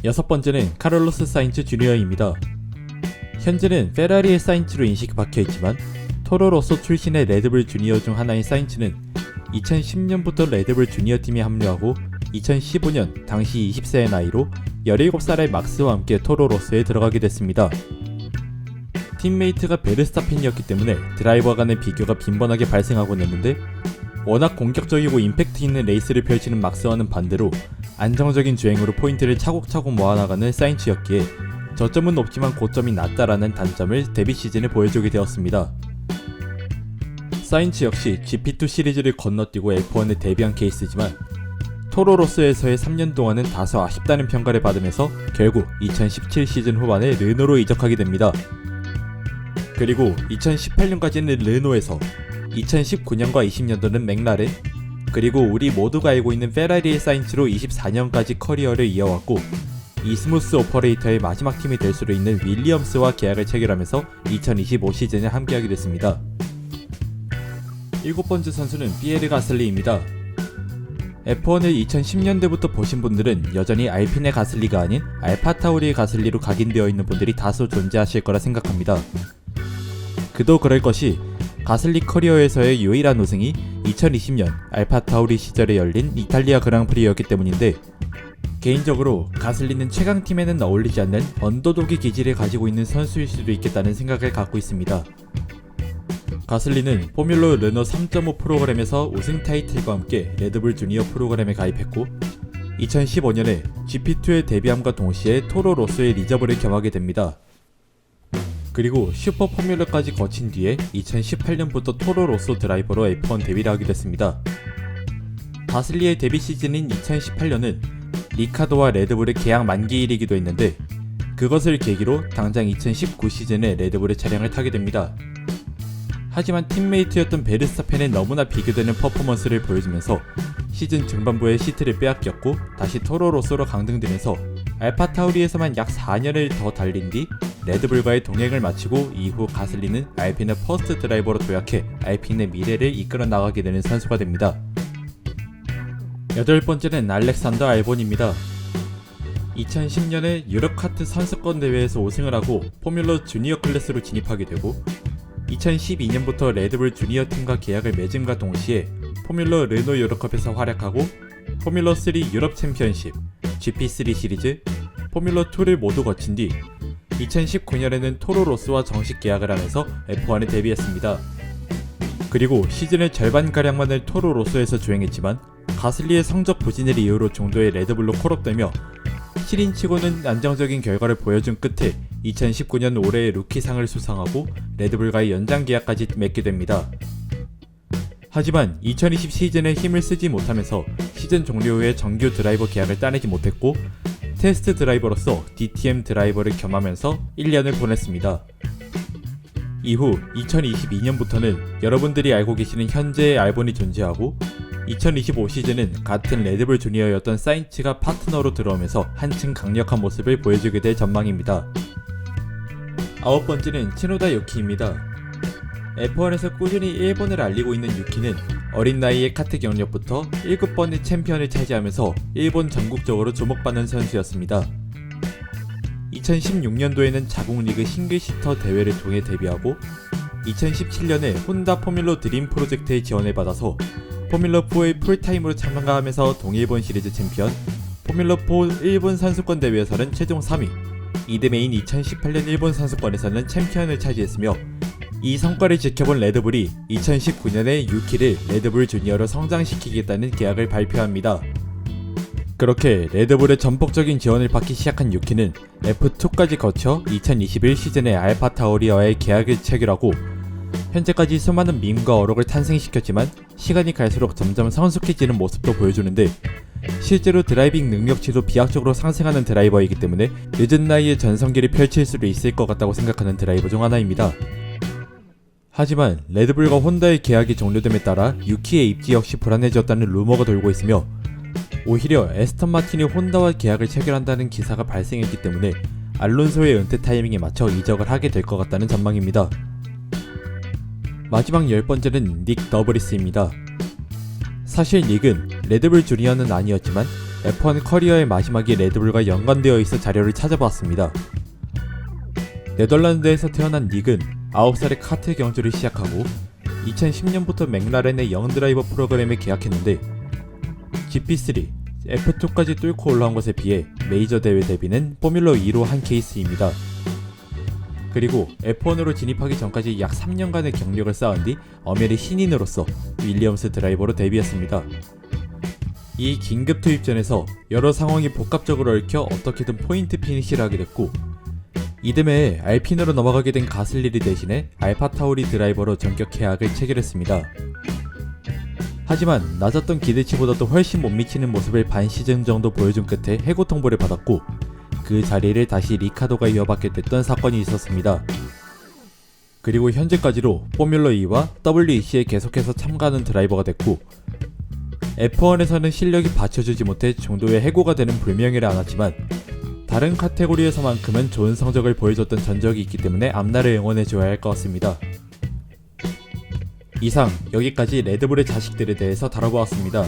여섯 번째는 카를로스 사인츠 주니어입니다. 현재는 페라리의 사인츠로 인식이 박혀있지만 토로로소 출신의 레드불 주니어 중 하나인 사인츠는 2010년부터 레드불 주니어 팀에 합류하고 2015년 당시 20세의 나이로 17살의 막스와 함께 토로로소에 들어가게 됐습니다. 팀메이트가 베르스타펜이었기 때문에 드라이버 간의 비교가 빈번하게 발생하곤 했는데 워낙 공격적이고 임팩트 있는 레이스를 펼치는 막스와는 반대로 안정적인 주행으로 포인트를 차곡차곡 모아나가는 사인츠였기에 저점은 높지만 고점이 낮다라는 단점을 데뷔 시즌에 보여주게 되었습니다. 사인츠 역시 GP2 시리즈를 건너뛰고 F1에 데뷔한 케이스지만 토로로소에서의 3년 동안은 다소 아쉽다는 평가를 받으면서 결국 2017 시즌 후반에 르노로 이적하게 됩니다. 그리고 2018년까지는 르노에서 2019년과 20년도는 맥라렌, 그리고 우리 모두가 알고 있는 페라리의 사인츠로 24년까지 커리어를 이어왔고 이 스무스 오퍼레이터의 마지막 팀이 될 수도 있는 윌리엄스와 계약을 체결하면서 2025 시즌에 함께하게 됐습니다. 일곱 번째 선수는 피에르 가슬리입니다. F1을 2010년대부터 보신 분들은 여전히 알핀의 가슬리가 아닌 알파타우리의 가슬리로 각인되어 있는 분들이 다소 존재하실 거라 생각합니다. 그도 그럴 것이 가슬리 커리어에서의 유일한 우승이 2020년 알파타우리 시절에 열린 이탈리아 그랑프리였기 때문인데 개인적으로 가슬리는 최강팀에는 어울리지 않는 언더독의 기질을 가지고 있는 선수일 수도 있겠다는 생각을 갖고 있습니다. 가슬리는 포뮬러 르노 3.5 프로그램에서 우승 타이틀과 함께 레드불 주니어 프로그램에 가입했고 2015년에 GP2에 데뷔함과 동시에 토로로소의 리저브를 겸하게 됩니다. 그리고 슈퍼 포뮬러까지 거친 뒤에 2018년부터 토로로소 드라이버로 F1 데뷔를 하게 됐습니다. 가슬리의 데뷔 시즌인 2018년은 리카도와 레드불의 계약 만기일이기도 했는데 그것을 계기로 당장 2019 시즌에 레드불의 차량을 타게 됩니다. 하지만 팀메이트였던 베르스타펜에 너무나 비교되는 퍼포먼스를 보여주면서 시즌 중반부에 시트를 빼앗겼고 다시 토로로소로 강등되면서 알파타우리에서만 약 4년을 더 달린 뒤 레드불과의 동행을 마치고 이후 가슬리는 알핀의 퍼스트 드라이버로 도약해 알핀의 미래를 이끌어 나가게 되는 선수가 됩니다. 여덟 번째는 알렉산더 알본입니다. 2010년에 유럽 카트 선수권 대회에서 우승을 하고 포뮬러 주니어 클래스로 진입하게 되고 2012년부터 레드불 주니어 팀과 계약을 맺음과 동시에 포뮬러 르노 유럽컵에서 활약하고 포뮬러 3 유럽 챔피언십, GP3 시리즈, 포뮬러 2를 모두 거친 뒤 2019년에는 토로로소와 정식 계약을 하면서 F1에 데뷔했습니다. 그리고 시즌의 절반가량만을 토로로소에서 주행했지만 가슬리의 성적 부진을 이유로 중도에 레드불로 콜업되며 실인치고는 안정적인 결과를 보여준 끝에 2019년 올해의 루키상을 수상하고 레드불과의 연장 계약까지 맺게 됩니다. 하지만 2020 시즌에 힘을 쓰지 못하면서 시즌 종료 후에 정규 드라이버 계약을 따내지 못했고 테스트 드라이버로서 DTM 드라이버를 겸하면서 1년을 보냈습니다. 이후 2022년부터는 여러분들이 알고 계시는 현재의 알본이 존재하고 2025 시즌은 같은 레드불 주니어였던 사인츠가 파트너로 들어오면서 한층 강력한 모습을 보여주게 될 전망입니다. 아홉 번째는 치노다 유키입니다. F1에서 꾸준히 일본을 알리고 있는 유키는 어린 나이의 카트 경력부터 7번의 챔피언을 차지하면서 일본 전국적으로 주목받는 선수였습니다. 2016년도에는 자국리그 싱글시터 대회를 통해 데뷔하고 2017년에 혼다 포뮬러 드림 프로젝트의 지원을 받아서 포뮬러4의 풀타임으로 참가하면서 동일본 시리즈 챔피언, 포뮬러4 일본 선수권 대회에서는 최종 3위, 이듬해인 2018년 일본 선수권에서는 챔피언을 차지했으며 이 성과를 지켜본 레드불이 2019년에 유키를 레드불 주니어로 성장시키겠다는 계약을 발표합니다. 그렇게 레드불의 전폭적인 지원을 받기 시작한 유키는 F2까지 거쳐 2021 시즌에 알파타우리와의 계약을 체결하고 현재까지 수많은 밈과 어록을 탄생시켰지만 시간이 갈수록 점점 성숙해지는 모습도 보여주는데 실제로 드라이빙 능력치도 비약적으로 상승하는 드라이버이기 때문에 늦은 나이에 전성기를 펼칠 수도 있을 것 같다고 생각하는 드라이버 중 하나입니다. 하지만 레드불과 혼다의 계약이 종료됨에 따라 유키의 입지 역시 불안해졌다는 루머가 돌고 있으며 오히려 에스턴 마틴이 혼다와 계약을 체결한다는 기사가 발생했기 때문에 알론소의 은퇴 타이밍에 맞춰 이적을 하게 될 것 같다는 전망입니다. 마지막 10번째는 닉 더브리스입니다. 사실 닉은 레드불 주니어는 아니었지만 F1 커리어의 마지막이 레드불과 연관되어 있어 자료를 찾아봤습니다. 네덜란드에서 태어난 닉은 9살에 카트 경주를 시작하고 2010년부터 맥라렌의 영드라이버 프로그램에 계약했는데 GP3, F2까지 뚫고 올라온 것에 비해 메이저 대회 대비는 포뮬러 2로 한 케이스입니다. 그리고 F1으로 진입하기 전까지 약 3년간의 경력을 쌓은 뒤 엄연히 신인으로서 윌리엄스 드라이버로 데뷔했습니다. 이 긴급 투입전에서 여러 상황이 복합적으로 얽혀 어떻게든 포인트 피니시를 하게 됐고 이듬해 알핀으로 넘어가게 된 가슬리를 대신해 알파타우리 드라이버로 전격 계약을 체결했습니다. 하지만 낮았던 기대치보다도 훨씬 못 미치는 모습을 반 시즌 정도 보여준 끝에 해고 통보를 받았고 그 자리를 다시 리카도가 이어받게 됐던 사건이 있었습니다. 그리고 현재까지로 포뮬러 2와 WEC에 계속해서 참가하는 드라이버가 됐고 F1에서는 실력이 받쳐주지 못해 중도에 해고가 되는 불명예를 안았지만 다른 카테고리에서만큼은 좋은 성적을 보여줬던 전적이 있기 때문에 앞날을 응원해줘야 할 것 같습니다. 이상 여기까지 레드불의 자식들에 대해서 다뤄보았습니다.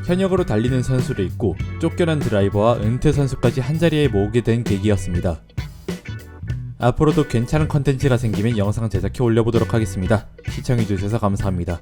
현역으로 달리는 선수도 있고 쫓겨난 드라이버와 은퇴 선수까지 한자리에 모으게 된 계기였습니다. 앞으로도 괜찮은 컨텐츠가 생기면 영상 제작해 올려보도록 하겠습니다. 시청해주셔서 감사합니다.